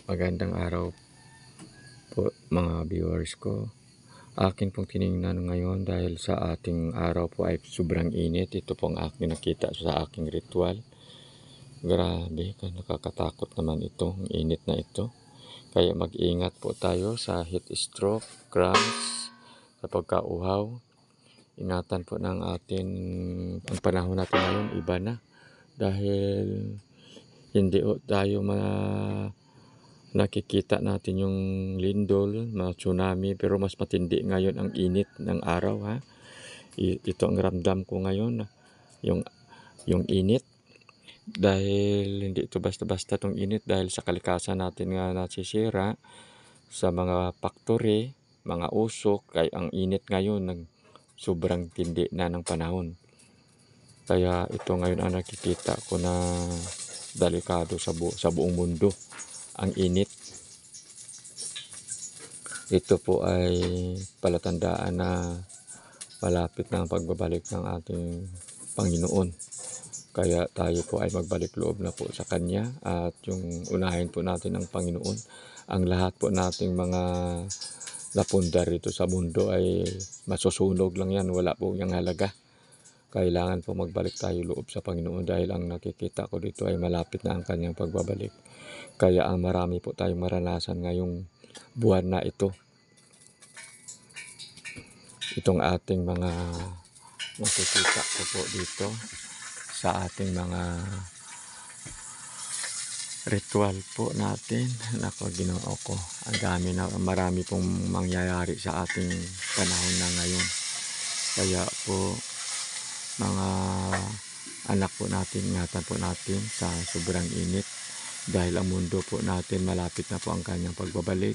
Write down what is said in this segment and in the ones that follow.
Magandang araw po mga viewers ko. Akin pong tiningnan ngayon dahil sa ating araw po ay sobrang init. Ito pong aking nakita sa aking ritual. Grabe, nakakatakot naman itong init na ito. Kaya mag-ingat po tayo sa heat stroke, cramps, sa pagkauhaw. Ingatan po ng atin, ang panahon natin ngayon iba na. Dahil hindi tayo nakikita natin yung lindol, mga tsunami, pero mas matindi ngayon ang init ng araw, ha. Ito ang ramdam ko ngayon, yung init, dahil hindi ito basta-basta tong init, dahil sa kalikasan natin nga nasisira sa mga factory, mga usok, kaya ang init ngayon sobrang tindi na ng panahon. Kaya ito ngayon ang nakikita ko na delikado sa buong mundo, ang init. Ito po ay palatandaan na malapit na ang pagbabalik ng ating Panginoon. Kaya tayo po ay magbalik loob na po sa Kanya at yung unahin po natin ang Panginoon. Ang lahat po nating mga napundar rito sa mundo ay masusunog lang yan, wala po yung halaga. Kailangan po magbalik tayo loob sa Panginoon dahil ang nakikita ko dito ay malapit na ang Kanyang pagbabalik. Kaya ang marami po tayong maranasan ngayong buwan na ito. Itong ating mga nakikita ko po dito sa ating mga ritual po natin. Nako, Ginoo ko, ang dami na, marami pong mangyayari sa ating panahon na ngayon. Kaya po mga anak po natin, ingatan po natin sa sobrang init dahil ang mundo po natin malapit na po ang Kanyang pagbabalik.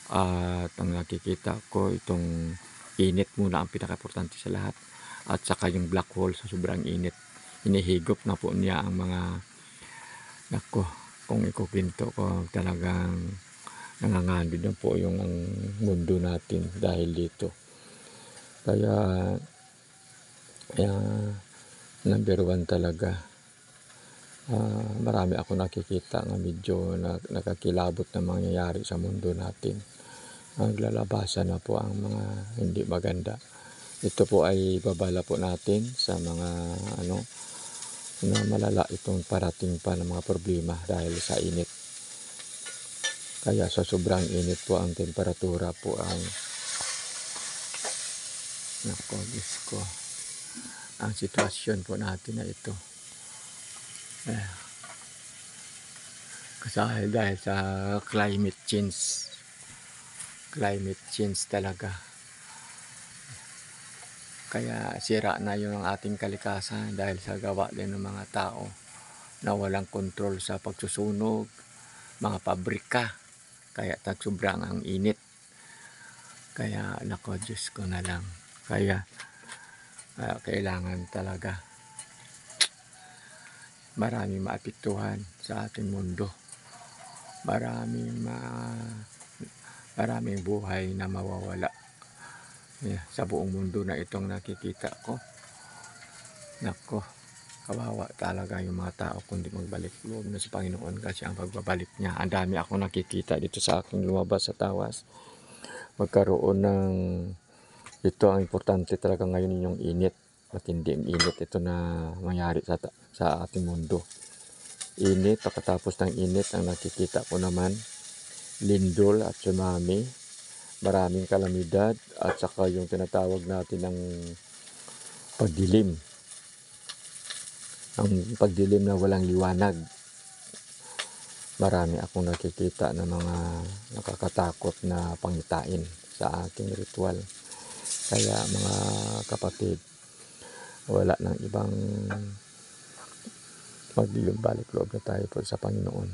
At ang nakikita ko, itong init muna ang pinaka-importante sa lahat, at saka yung black hole sa sobrang init, hinihigop na po niya ang mga, nako, kung ikukwento ko, talagang nanganganib na po yung ang mundo natin dahil dito. Kaya number one talaga, marami ako nakikita na medyo nakakilabot na mangyayari sa mundo natin. Naglalabasan na po ang mga hindi maganda. Ito po ay babala po natin sa mga na malala itong parating pa ng mga problema dahil sa init. Kaya sa sobrang init po ang temperatura po ang, nako, Diyos ko, ang sitwasyon po natin na ito. Dahil sa climate change talaga. Kaya sira na yung ating kalikasan dahil sa gawa din ng mga tao na walang kontrol sa pagsusunog, mga pabrika. Kaya sobrang ang init. Kaya nako, Diyos ko na lang. Kaya kailangan talaga maraming maapektuhan sa ating mundo. Maraming buhay na mawawala sa buong mundo na itong nakikita ko. Nako, kawawa talaga yung mga tao kundi magbalik loob na sa Panginoon, kasi ang pagbabalik niya, ang dami akong nakikita dito sa aking lumabas sa tawas. Magkaroon ng, ito ang importante talaga ngayon, yung init, matinding init ito na mangyari sa ating mundo. Init, pagkatapos ng init, ang nakikita ko naman, lindol at tsunami, maraming kalamidad, at saka yung tinatawag natin ng pagdilim. Ang pagdilim na walang liwanag. Marami akong nakikita na mga nakakatakot na pangitain sa aking ritual. Kaya mga kapatid, wala nang ibang magbalik loob na tayo po sa Panginoon.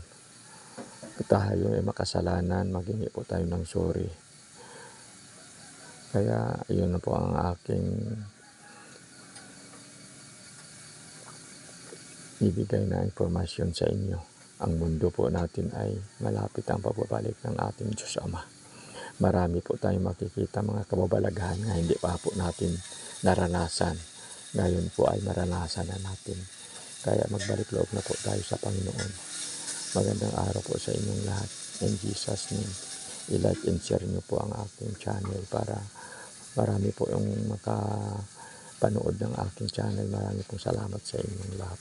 Tayo ay makasalanan, maghingi po tayo ng sorry. Kaya yun na po ang aking ibigay na informasyon sa inyo. Ang mundo po natin ay malapit ang pagbabalik ng ating Diyos Ama. Marami po tayong makikita mga kababalaghan na hindi pa po natin naranasan. Ngayon po ay maranasan na natin. Kaya magbalik loob na po tayo sa Panginoon. Magandang araw po sa inyong lahat. In Jesus' name, i-like and share nyo po ang aking channel para marami po yung makapanood ng aking channel. Marami pong salamat sa inyong lahat.